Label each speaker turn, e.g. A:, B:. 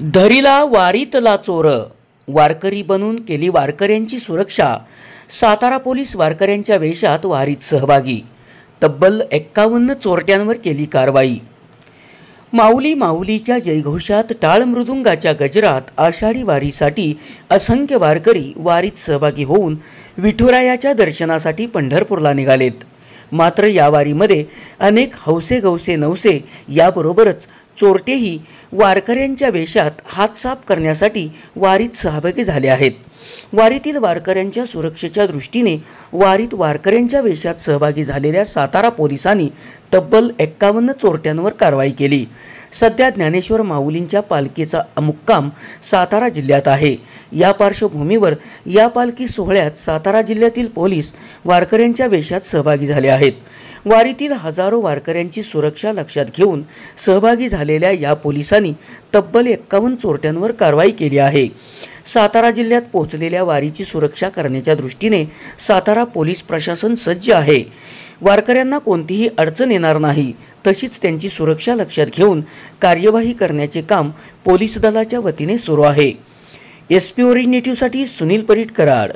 A: धरीला वारीतला चोर, वारकरी बनून केली वारकऱ्यांची सुरक्षा। सातारा पोलीस वारकऱ्यांच्या वेशात वारीत सहभागी, तब्बल 51 चोरट्यांवर केली कारवाई। माऊली माऊलीच्या जयघोषात टाळ मृदुंगाच्या गजरात आषाढी वारीसाठी असंख्य वारकरी वारीत सहभागी होऊन विठुरायाच्या दर्शनासाठी पंढरपूरला निघालेत। मात्र या वारीमध्ये अनेक हौसे गौसे नवसे याबरोबरच चोरटेही वारकऱ्यांच्या वेशात हात साफ करण्यासाठी वारीत सहभागी झाले आहेत। वारीतील वारकऱ्यांच्या सुरक्षेच्या दृष्टीने वारीत वारकऱ्यांच्या वेशात सहभागी झालेल्या सातारा पोलिसांनी तब्बल 51 चोरट्यांवर कारवाई केली। सध्या ज्ञानेश्वर माऊलींच्या पालखीचा मुक्काम सातारा जिल्ह्यात आहे। या पार्श्वभूमीवर या पालखी सोहळ्यात सातारा जिल्ह्यातील पोलीस वारकऱ्यांच्या वेशात सहभागी झाले आहेत। वारीतील हजारो वारकऱ्यांची सुरक्षा लक्षात घेऊन सहभागी झालेल्या या पोलिसांनी तब्बल 51 चोरट्यांवर कारवाई केली आहे। सातारा जिल्ह्यात पोहोचलेल्या वारीची सुरक्षा करण्याच्या दृष्टीने सातारा पोलीस प्रशासन सज्ज आहे। वारकऱ्यांना कोणतीही अडचण येणार नाही, तशीच त्यांची सुरक्षा लक्षात घेऊन कार्यवाही करण्याचे काम पोलीस दलाच्या वतीने सुरू आहे। SP ओरिजिनेटिव्हसाठी सुनील परीट, कराड।